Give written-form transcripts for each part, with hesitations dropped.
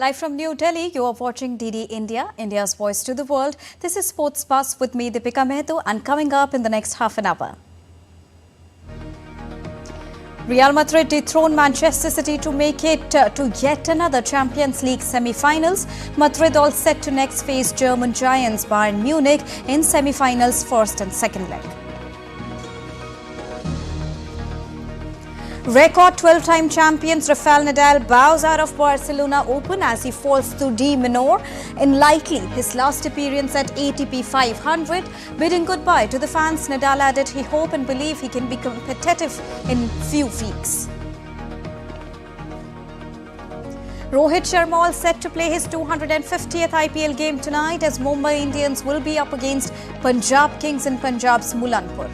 Live from New Delhi, you are watching DD India, India's voice to the world. This is Sports Buzz with me, Deepika Mehto, and coming up in the next half an hour. Real Madrid dethroned Manchester City to make it to yet another Champions League semi-finals. Madrid all set to next face German giants Bayern Munich in semi-finals first and second leg. Record 12-time champions Rafael Nadal bows out of Barcelona Open as he falls to de minor in likely his last appearance at ATP 500. Bidding goodbye to the fans, Nadal added he hope and believe he can be competitive in few weeks. Rohit Sharma all set to play his 250th IPL game tonight as Mumbai Indians will be up against Punjab Kings in Punjab's Mulanpur.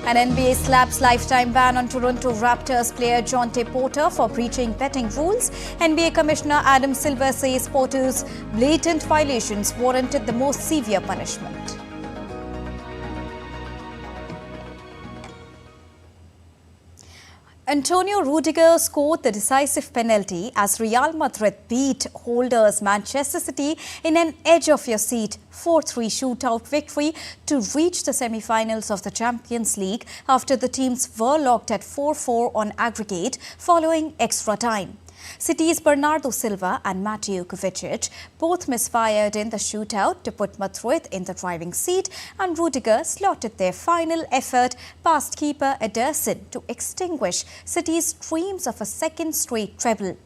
An NBA slaps lifetime ban on Toronto Raptors player Jontay Porter for breaching betting rules. NBA Commissioner Adam Silver says Porter's blatant violations warranted the most severe punishment. Antonio Rudiger scored the decisive penalty as Real Madrid beat holders Manchester City in an edge-of-your-seat 4-3 shootout victory to reach the semi-finals of the Champions League after the teams were locked at 4-4 on aggregate following extra time. City's Bernardo Silva and Mateo Kovacic both misfired in the shootout to put Madrid in the driving seat, and Rudiger slotted their final effort past keeper Ederson to extinguish City's dreams of a second straight treble.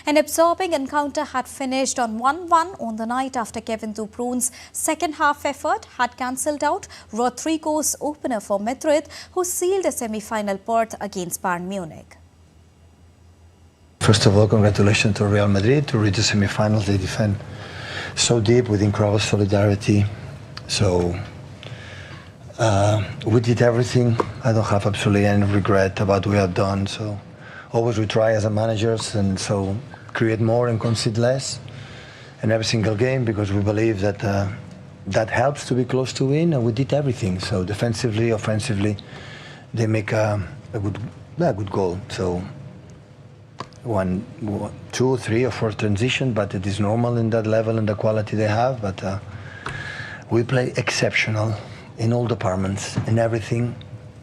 An absorbing encounter had finished on 1-1 on the night after Kevin De Bruyne's second half effort had cancelled out Rodrigo's opener for Madrid, who sealed a semi-final berth against Bayern Munich. First of all, congratulations to Real Madrid to reach the semi-finals. They defend so deep with incredible solidarity. So we did everything. I don't have absolutely any regret about what we have done. So always we try as a managers and so create more and concede less in every single game because we believe that that helps to be close to win, and we did everything. So defensively, offensively, they make a good goal. So. 1, 2, 3 or 4 transition, but it is normal in that level and the quality they have. But we play exceptional in all departments, in everything,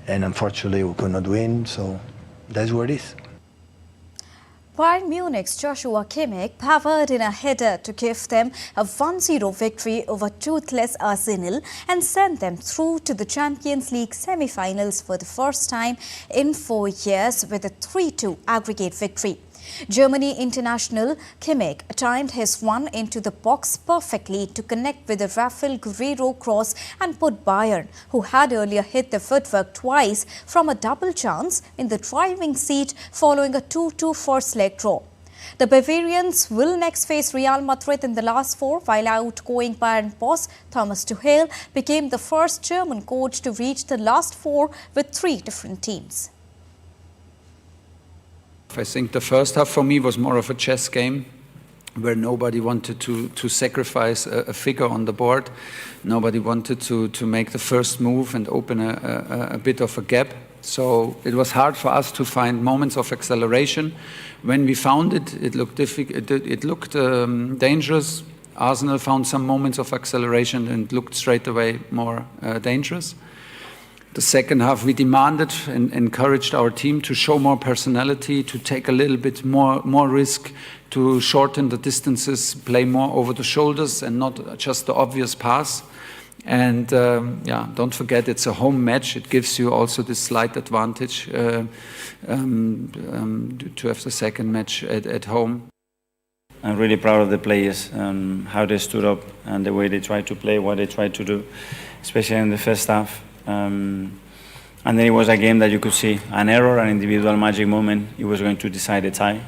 and unfortunately we could not win, so that's what it is. Bayern Munich's Joshua Kimmich powered in a header to give them a 1-0 victory over toothless Arsenal and sent them through to the Champions League semi-finals for the first time in 4 years with a 3-2 aggregate victory. Germany international Kimmich timed his one into the box perfectly to connect with the Rafael Guerreiro cross and put Bayern, who had earlier hit the footwork twice, from a double chance in the driving seat following a 2-2 first leg draw. The Bavarians will next face Real Madrid in the last 4, while outgoing Bayern boss Thomas Tuchel became the first German coach to reach the last 4 with 3 different teams. I think the first half for me was more of a chess game where nobody wanted to sacrifice a figure on the board. Nobody wanted to make the first move and open a bit of a gap. So it was hard for us to find moments of acceleration. When we found it, it looked difficult. It looked dangerous. Arsenal found some moments of acceleration and looked straight away more dangerous. The second half, we demanded and encouraged our team to show more personality, to take a little bit more risk, to shorten the distances, play more over the shoulders and not just the obvious pass. And yeah, don't forget, it's a home match. It gives you also this slight advantage to have the second match at home. I'm really proud of the players, how they stood up and the way they tried to play, what they tried to do, especially in the first half. And then it was a game that you could see an error, an individual magic moment. It was going to decide the tie.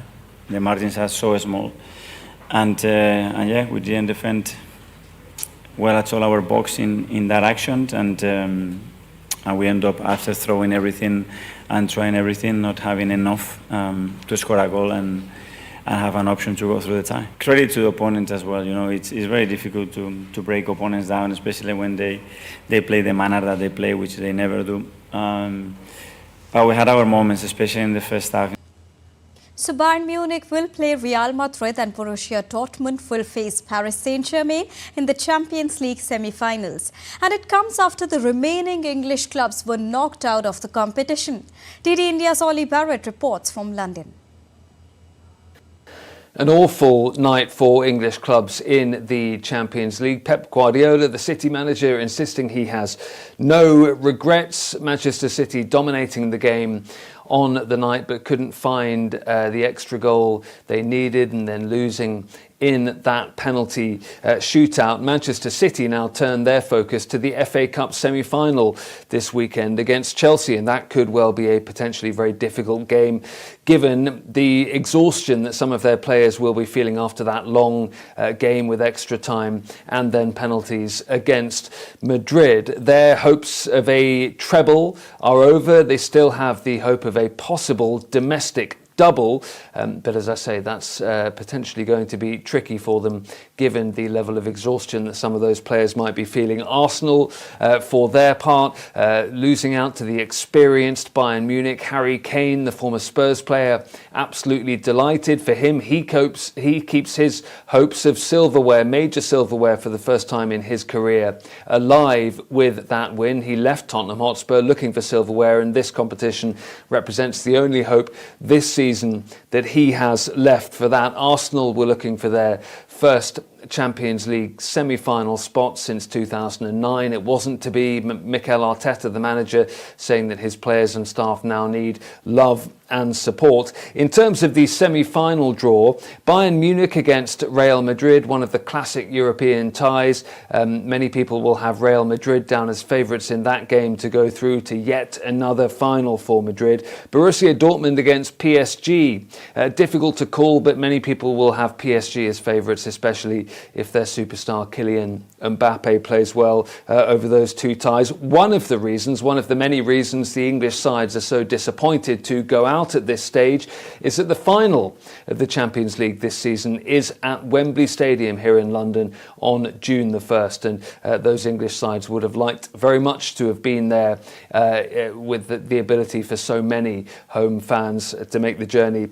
The margins are so small, and yeah, we didn't defend well at all our box in that action, and we end up after throwing everything and trying everything, not having enough to score a goal and have an option to go through the tie. Credit to the opponent as well. You know, it's very difficult to break opponents down, especially when they play the manner that they play, which they never do. But we had our moments, especially in the first half. So Bayern Munich will play Real Madrid and Borussia Dortmund will face Paris Saint-Germain in the Champions League semi-finals. And it comes after the remaining English clubs were knocked out of the competition. DD India's Ollie Barrett reports from London. An awful night for English clubs in the Champions League. Pep Guardiola, the City manager, insisting he has no regrets. Manchester City dominating the game on the night but couldn't find the extra goal they needed and then losing in that penalty shootout. Manchester City now turn their focus to the FA Cup semi-final this weekend against Chelsea, and that could well be a potentially very difficult game given the exhaustion that some of their players will be feeling after that long game with extra time and then penalties against Madrid. Their hopes of a treble are over. They still have the hope of a possible domestic double, but as I say, that's potentially going to be tricky for them given the level of exhaustion that some of those players might be feeling. Arsenal, for their part, losing out to the experienced Bayern Munich. Harry Kane, the former Spurs player, absolutely delighted. For him, he keeps his hopes of silverware, major silverware for the first time in his career, alive with that win. He left Tottenham Hotspur looking for silverware, and this competition represents the only hope this season that he has left for that. Arsenal were looking for their first Champions League semi-final spot since 2009. It wasn't to be. Mikel Arteta, the manager, saying that his players and staff now need love and support. In terms of the semi-final draw, Bayern Munich against Real Madrid, one of the classic European ties. Many people will have Real Madrid down as favourites in that game to go through to yet another final for Madrid. Borussia Dortmund against PSG. Difficult to call, but many people will have PSG as favourites, especially if their superstar Kylian Mbappe plays well over those two ties. One of the many reasons the English sides are so disappointed to go out at this stage is that the final of the Champions League this season is at Wembley Stadium here in London on June the 1st, and those English sides would have liked very much to have been there with the ability for so many home fans to make the journey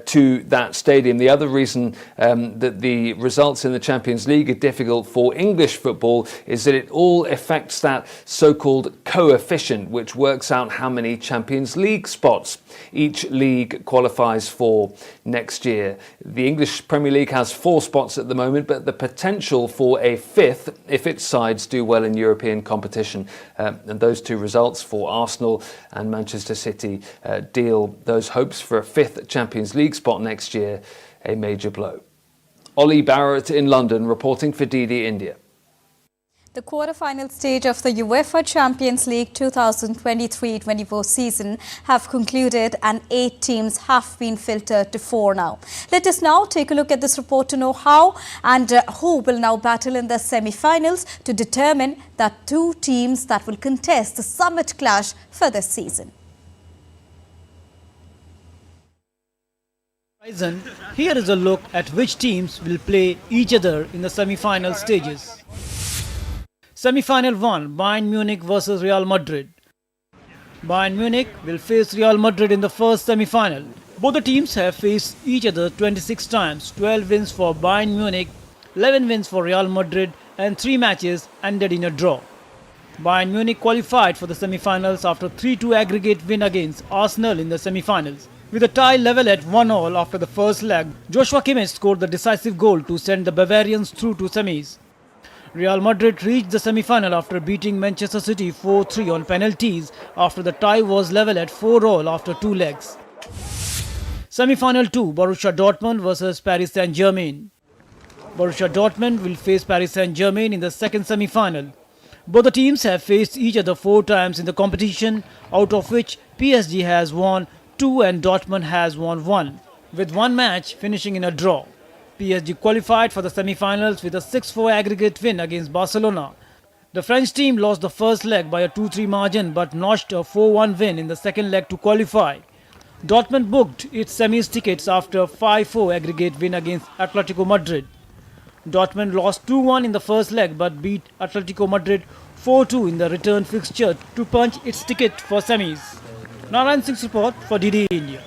to that stadium. The other reason that the results in the Champions League are difficult for English football is that it all affects that so-called coefficient, which works out how many Champions League spots each league qualifies for next year. The English Premier League has 4 spots at the moment, but the potential for a 5th if its sides do well in European competition. And those two results for Arsenal and Manchester City deal those hopes for a 5th Champions League spot next year a major blow. Ollie Barrett in London reporting for DD India. The quarter-final stage of the UEFA Champions League 2023-24 season have concluded and 8 teams have been filtered to 4 now. Let us now take a look at this report to know how and who will now battle in the semi-finals to determine the 2 teams that will contest the summit clash for this season. Here is a look at which teams will play each other in the semi-final stages. Semi-final 1, Bayern Munich versus Real Madrid. Bayern Munich will face Real Madrid in the first semi-final. Both the teams have faced each other 26 times, 12 wins for Bayern Munich, 11 wins for Real Madrid, and 3 matches ended in a draw. Bayern Munich qualified for the semi-finals after 3-2 aggregate win against Arsenal in the semi-finals. With a tie level at 1-1 after the first leg, Joshua Kimmich scored the decisive goal to send the Bavarians through to semis. Real Madrid reached the semi-final after beating Manchester City 4-3 on penalties after the tie was level at 4-4 after 2 legs. Semi-final 2, Borussia Dortmund versus Paris Saint-Germain. Borussia Dortmund will face Paris Saint-Germain in the second semi-final. Both the teams have faced each other 4 times in the competition, out of which PSG has won 2 and Dortmund has won 1, with 1 match finishing in a draw. PSG qualified for the semi-finals with a 6-4 aggregate win against Barcelona. The French team lost the first leg by a 2-3 margin but notched a 4-1 win in the second leg to qualify. Dortmund booked its semis tickets after a 5-4 aggregate win against Atletico Madrid. Dortmund lost 2-1 in the first leg but beat Atletico Madrid 4-2 in the return fixture to punch its ticket for semis. Narayan Singh's report for DD India.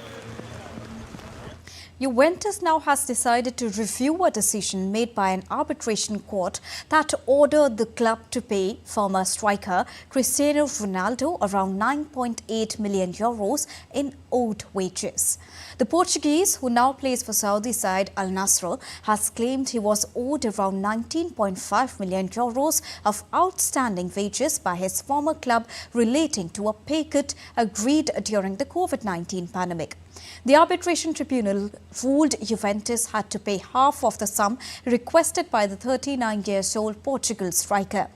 Juventus now has decided to review a decision made by an arbitration court that ordered the club to pay former striker Cristiano Ronaldo around 9.8 million euros in owed wages. The Portuguese, who now plays for Saudi side Al Nassr, has claimed he was owed around 19.5 million euros of outstanding wages by his former club relating to a pay cut agreed during the COVID-19 pandemic. The arbitration tribunal ruled Juventus had to pay half of the sum requested by the 39-year-old Portugal striker.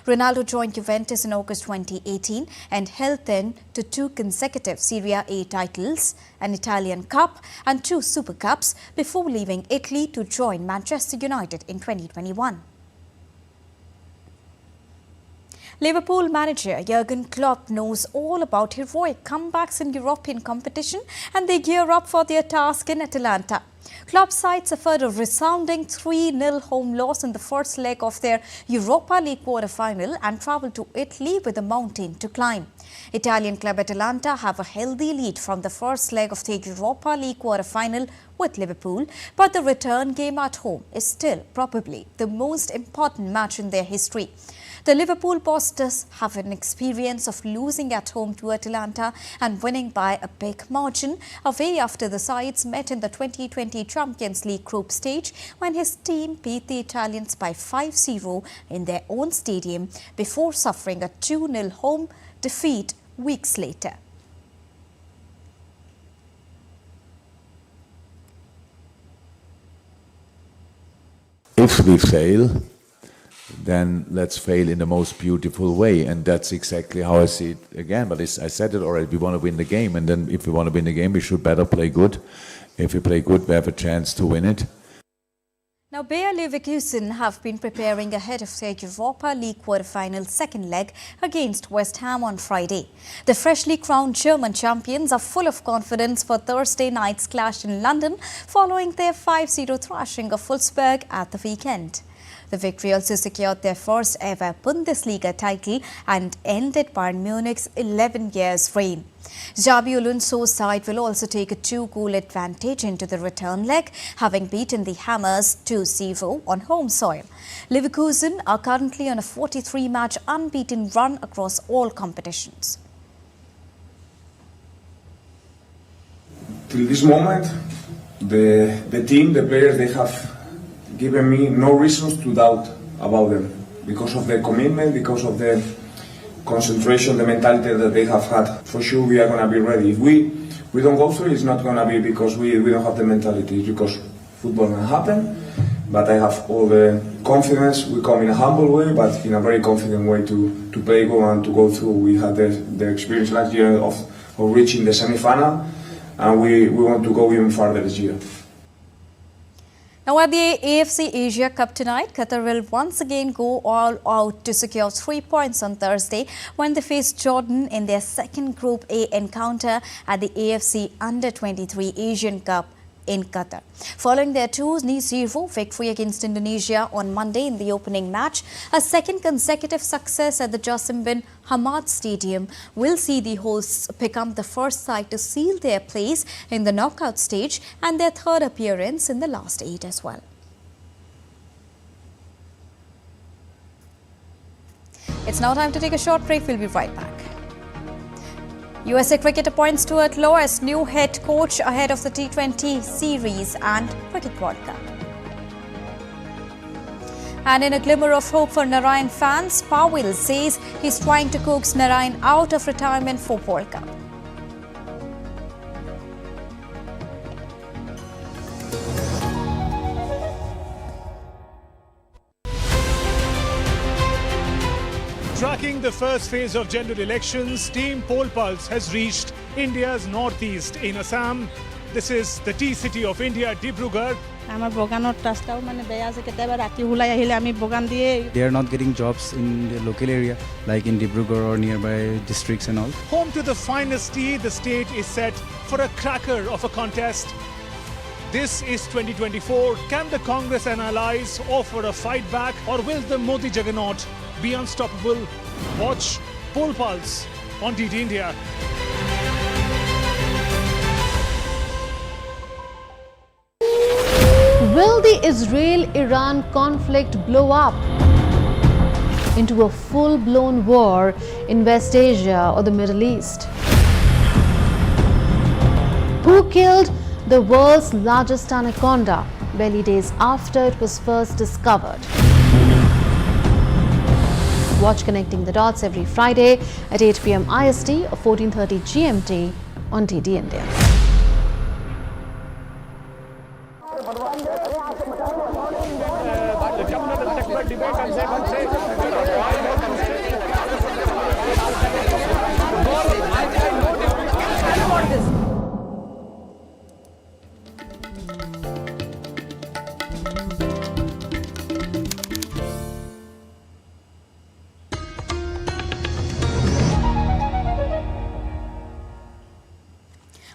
Ronaldo joined Juventus in August 2018 and held then to 2 consecutive Serie A titles, an Italian Cup and 2 Super Cups before leaving Italy to join Manchester United in 2021. Liverpool manager Jurgen Klopp knows all about heroic comebacks in European competition and they gear up for their task in Atalanta. Klopp's side suffered a resounding 3-0 home loss in the first leg of their Europa League quarter-final and travelled to Italy with a mountain to climb. Italian club Atalanta have a healthy lead from the first leg of the Europa League quarter-final with Liverpool, but the return game at home is still probably the most important match in their history. The Liverpool boss does have an experience of losing at home to Atalanta and winning by a big margin away after the sides met in the 2020 Champions League group stage when his team beat the Italians by 5-0 in their own stadium before suffering a 2-0 home defeat weeks later. If we fail, then let's fail in the most beautiful way, and that's exactly how I see it again. But I said it already, we want to win the game, and then if we want to win the game, we should better play good. If we play good, we have a chance to win it. Now, Bayer Leverkusen have been preparing ahead of their Europa League quarter-final second leg against West Ham on Friday. The freshly crowned German champions are full of confidence for Thursday night's clash in London following their 5-0 thrashing of Wolfsburg at the weekend. The victory also secured their first ever Bundesliga title and ended Bayern Munich's 11 years reign. Xabi Alonso's side will also take a 2-goal advantage into the return leg, having beaten the Hammers 2-0 on home soil. Leverkusen are currently on a 43-match unbeaten run across all competitions. Till this moment, the team, the players, they have given me no reasons to doubt about them because of their commitment, because of the concentration, the mentality that they have had. For sure we are going to be ready. If we don't go through, it's not going to be because we don't have the mentality, it's because football can happen. But I have all the confidence. We come in a humble way, but in a very confident way to play go and to go through. We had the experience last year of reaching the semi-final, and we want to go even further this year. Now at the AFC Asia Cup tonight, Qatar will once again go all out to secure 3 points on Thursday when they face Jordan in their second Group A encounter at the AFC Under-23 Asian Cup in Qatar. Following their 2-0 victory against Indonesia on Monday in the opening match, a second consecutive success at the Jassim bin Hamad Stadium will see the hosts become the first side to seal their place in the knockout stage and their third appearance in the last 8 as well. It's now time to take a short break. We'll be right back. USA Cricket appoints Stuart Law as new head coach ahead of the T20 series and Cricket World Cup. And in a glimmer of hope for Narine fans, Rafael says he's trying to coax Narine out of retirement for World Cup. Tracking the first phase of general elections, Team Poll Pulse has reached India's northeast in Assam. This is the tea city of India, Dibrugarh. They are not getting jobs in the local area, like in Dibrugarh or nearby districts and all. Home to the finest tea, the state is set for a cracker of a contest. This is 2024. Can the Congress and allies offer a fight back, or will the Modi juggernaut be unstoppable? Watch Poll Pulse on DD India. Will the Israel-Iran conflict blow up into a full-blown war in West Asia or the Middle East? Who killed the world's largest anaconda barely days after it was first discovered? Watch Connecting the Dots every Friday at 8 p.m. IST or 14:30 GMT on DD India.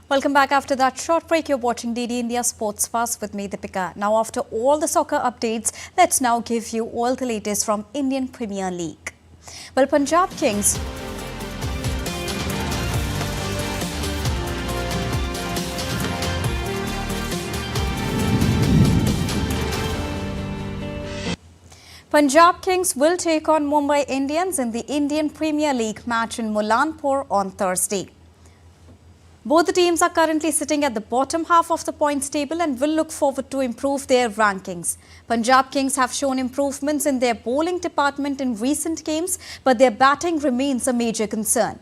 Welcome back after that short break. You're watching DD India Sports Fast with me, Deepika. Now, after all the soccer updates, let's now give you all the latest from Indian Premier League. Well, Punjab Kings will take on Mumbai Indians in the Indian Premier League match in Mulanpur on Thursday. Both the teams are currently sitting at the bottom half of the points table and will look forward to improve their rankings. Punjab Kings have shown improvements in their bowling department in recent games, but their batting remains a major concern.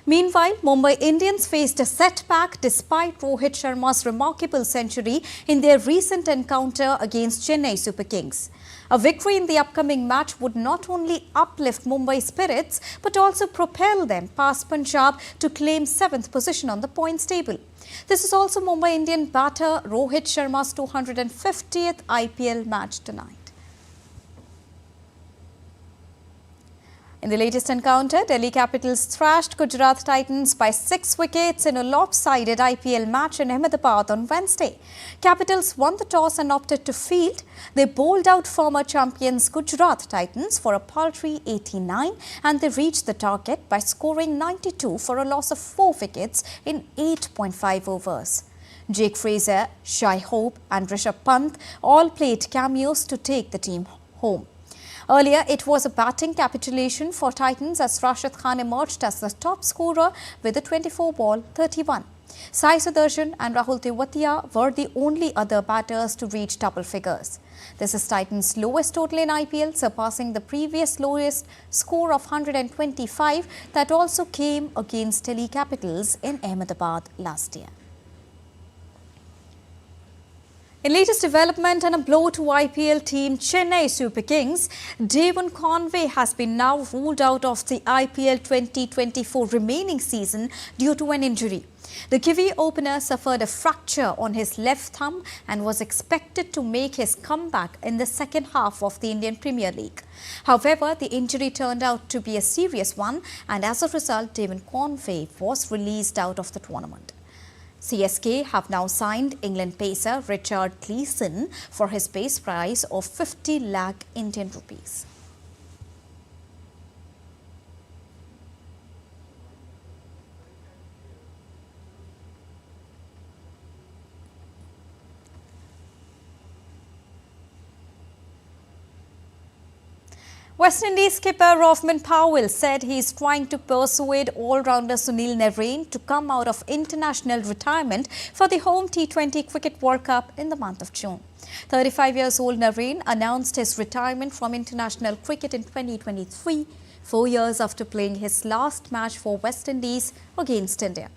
Meanwhile, Mumbai Indians faced a setback despite Rohit Sharma's remarkable century in their recent encounter against Chennai Super Kings. A victory in the upcoming match would not only uplift Mumbai's spirits but also propel them past Punjab to claim 7th position on the points table. This is also Mumbai Indian batter Rohit Sharma's 250th IPL match tonight. In the latest encounter, Delhi Capitals thrashed Gujarat Titans by 6 wickets in a lopsided IPL match in Ahmedabad on Wednesday. Capitals won the toss and opted to field. They bowled out former champions Gujarat Titans for a paltry 89 and they reached the target by scoring 92 for a loss of 4 wickets in 8.5 overs. Jake Fraser, Shai Hope and Rishabh Pant all played cameos to take the team home. Earlier, it was a batting capitulation for Titans as Rashid Khan emerged as the top scorer with a 24-ball 31. Sai Sudarshan and Rahul Tewatia were the only other batters to reach double figures. This is Titans' lowest total in IPL, surpassing the previous lowest score of 125 that also came against Delhi Capitals in Ahmedabad last year. In latest development and a blow to IPL team Chennai Super Kings, Devon Conway has been now ruled out of the IPL 2024 remaining season due to an injury. The Kiwi opener suffered a fracture on his left thumb and was expected to make his comeback in the second half of the Indian Premier League. However, the injury turned out to be a serious one and as a result, Devon Conway was released out of the tournament. CSK have now signed England pacer Richard Gleeson for his base price of 50 lakh Indian rupees. West Indies skipper Rovman Powell said he is trying to persuade all-rounder Sunil Narine to come out of international retirement for the home T20 Cricket World Cup in the month of June. 35 years old Narine announced his retirement from international cricket in 2023, 4 years after playing his last match for West Indies against India.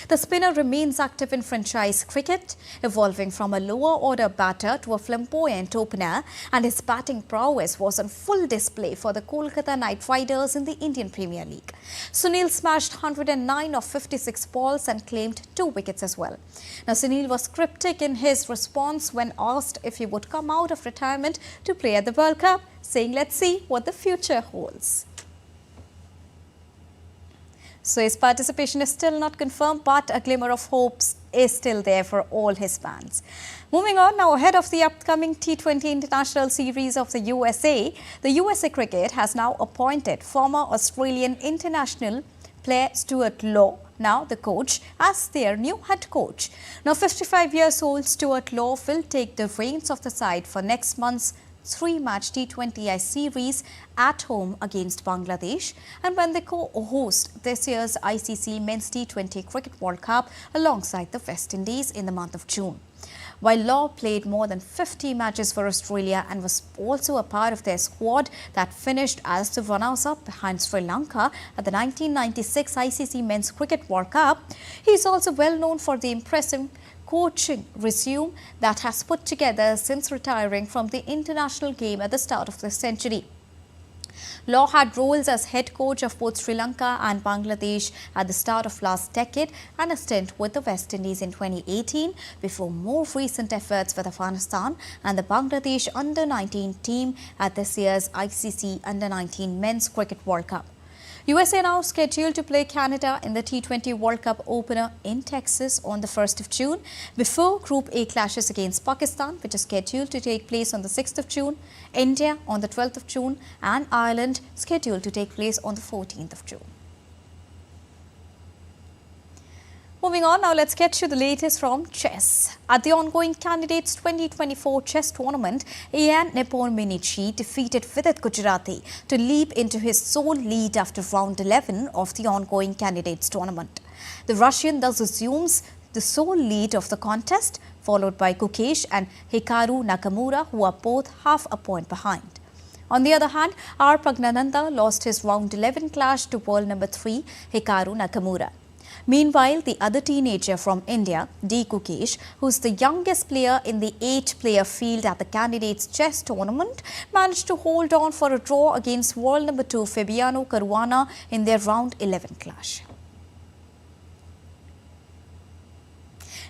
The spinner remains active in franchise cricket, evolving from a lower-order batter to a flamboyant opener, and his batting prowess was on full display for the Kolkata Knight Riders in the Indian Premier League. Sunil smashed 109 of 56 balls and claimed 2 wickets as well. Now, Sunil was cryptic in his response when asked if he would come out of retirement to play at the World Cup, saying, "Let's see what the future holds." So his participation is still not confirmed, but a glimmer of hope is still there for all his fans. Moving on now, ahead of the upcoming T20 International Series of the USA, the USA Cricket has now appointed former Australian international player Stuart Law now the coach, as their new head coach. Now 55 years old Stuart Law will take the reins of the side for next month's 3-match T20I series at home against Bangladesh, and when they co-host this year's ICC Men's T20 Cricket World Cup alongside the West Indies in the month of June. While Law played more than 50 matches for Australia and was also a part of their squad that finished as the runners-up behind Sri Lanka at the 1996 ICC Men's Cricket World Cup, he is also well known for the impressive coaching resume that has put together since retiring from the international game at the start of this century. Law had roles as head coach of both Sri Lanka and Bangladesh at the start of last decade and a stint with the West Indies in 2018 before more recent efforts with Afghanistan and the Bangladesh Under-19 team at this year's ICC Under-19 Men's Cricket World Cup. USA now scheduled to play Canada in the T20 World Cup opener in Texas on the 1st of June before Group A clashes against Pakistan, which is scheduled to take place on the 6th of June, India on the 12th of June and Ireland scheduled to take place on the 14th of June. Moving on, now let's get you the latest from chess. At the ongoing Candidates 2024 chess tournament, Ian Nepomuceni defeated Vidit Gujarati to leap into his sole lead after round 11 of the ongoing Candidates tournament. The Russian thus assumes the sole lead of the contest, followed by Gukesh and Hikaru Nakamura, who are both half a point behind. On the other hand, R. Pragnananda lost his round 11 clash to world number 3 Hikaru Nakamura. Meanwhile, the other teenager from India, D. Gukesh, who is the youngest player in the 8-player field at the Candidates Chess Tournament, managed to hold on for a draw against world number 2 Fabiano Caruana in their round 11 clash.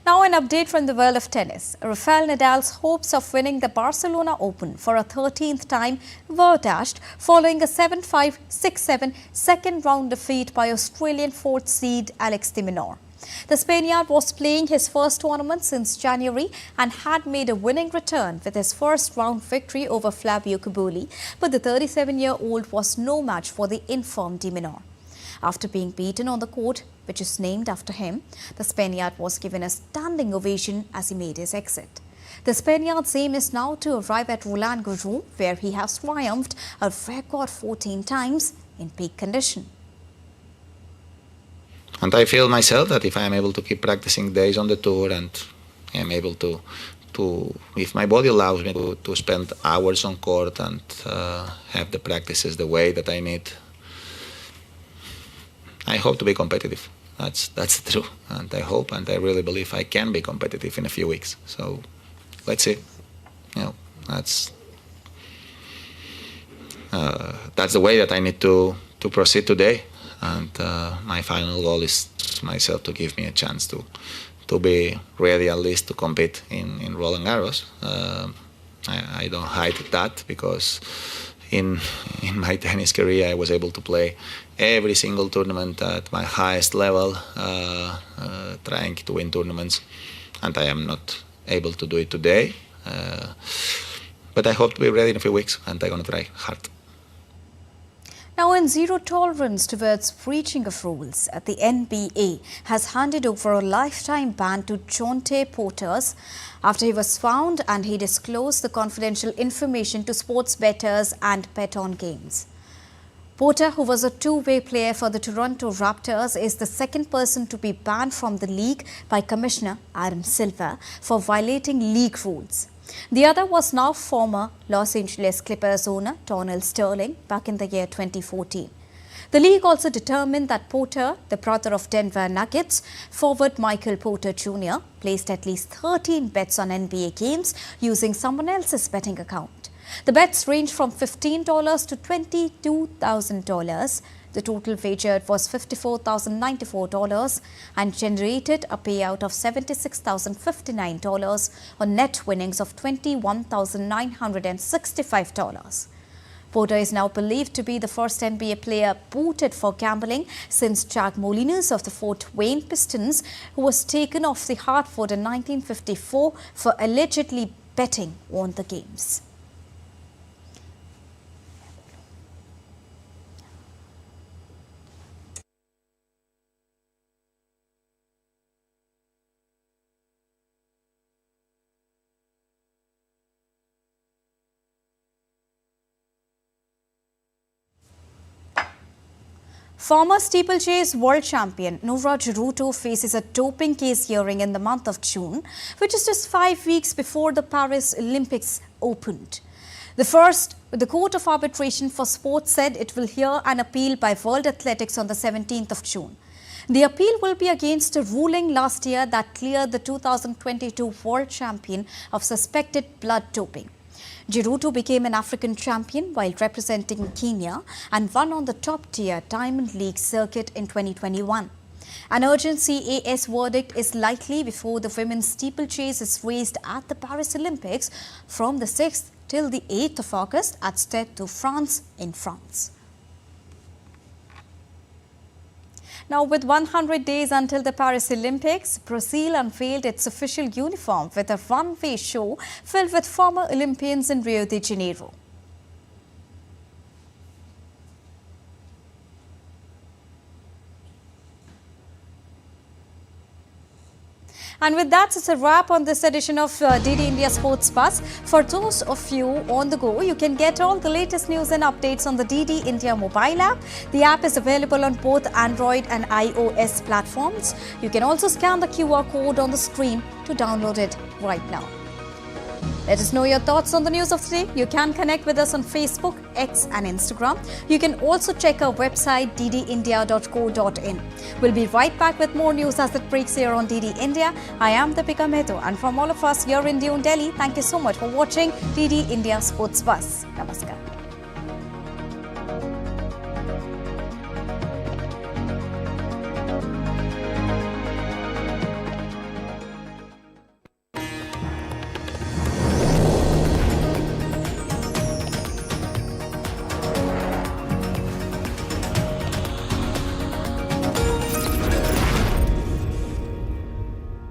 Now an update from the world of tennis. Rafael Nadal's hopes of winning the Barcelona Open for a 13th time were dashed following a 7-5, 6-7 second-round defeat by Australian 4th seed Alex de Minaur. The Spaniard was playing his first tournament since January and had made a winning return with his first-round victory over Flavio Cobolli, but the 37-year-old was no match for the infirm de Minaur. After being beaten on the court, which is named after him, the Spaniard was given a standing ovation as he made his exit. The Spaniard's aim is now to arrive at Roland Garros, where he has triumphed a record 14 times in peak condition. And I feel myself that if I am able to keep practicing days on the tour and I am able to if my body allows me to spend hours on court and have the practices the way that I need, I hope to be competitive. That's the truth, and I hope and I really believe I can be competitive in a few weeks. So let's see. You know, that's the way that I need to proceed today. And my final goal is myself to give me a chance to be ready at least to compete in Roland Garros. I don't hide that because in my tennis career I was able to play every single tournament at my highest level, trying to win tournaments, and I am not able to do it today. But I hope to be ready in a few weeks, and I'm going to try hard. Now, in zero tolerance towards breaching of rules, the NBA has handed over a lifetime ban to Jontay Porter after he was found and he disclosed the confidential information to sports bettors and bet on games. Porter, who was a two-way player for the Toronto Raptors, is the second person to be banned from the league by Commissioner Adam Silver for violating league rules. The other was now former Los Angeles Clippers owner Donald Sterling back in the year 2014. The league also determined that Porter, the brother of Denver Nuggets forward Michael Porter Jr., placed at least 13 bets on NBA games using someone else's betting account. The bets range from $15 to $22,000. The total wagered was $54,094 and generated a payout of $76,059 on net winnings of $21,965. Porter is now believed to be the first NBA player booted for gambling since Jack Molinas of the Fort Wayne Pistons, who was taken off the Hartford in 1954 for allegedly betting on the games. Former steeplechase world champion Noura Geruto faces a doping case hearing in the month of June, which is just 5 weeks before the Paris Olympics opened. The Court of Arbitration for Sport said it will hear an appeal by World Athletics on the 17th of June. The appeal will be against a ruling last year that cleared the 2022 world champion of suspected blood doping. Geruto became an African champion while representing Kenya and won on the top-tier Diamond League circuit in 2021. An urgent CAS verdict is likely before the women's steeplechase is raced at the Paris Olympics from the 6th till the 8th of August at Stade de France in France. Now, with 100 days until the Paris Olympics, Brazil unveiled its official uniform with a runway show filled with former Olympians in Rio de Janeiro. And with that, it's a wrap on this edition of DD India Sports Buzz. For those of you on the go, you can get all the latest news and updates on the DD India mobile app. The app is available on both Android and iOS platforms. You can also scan the QR code on the screen to download it right now. Let us know your thoughts on the news of the day. You can connect with us on Facebook, X and Instagram. You can also check our website ddindia.co.in. We'll be right back with more news as it breaks here on DD India. I am Deepika Mehto, and from all of us here in New Delhi, thank you so much for watching DD India Sports Buzz. Namaskar.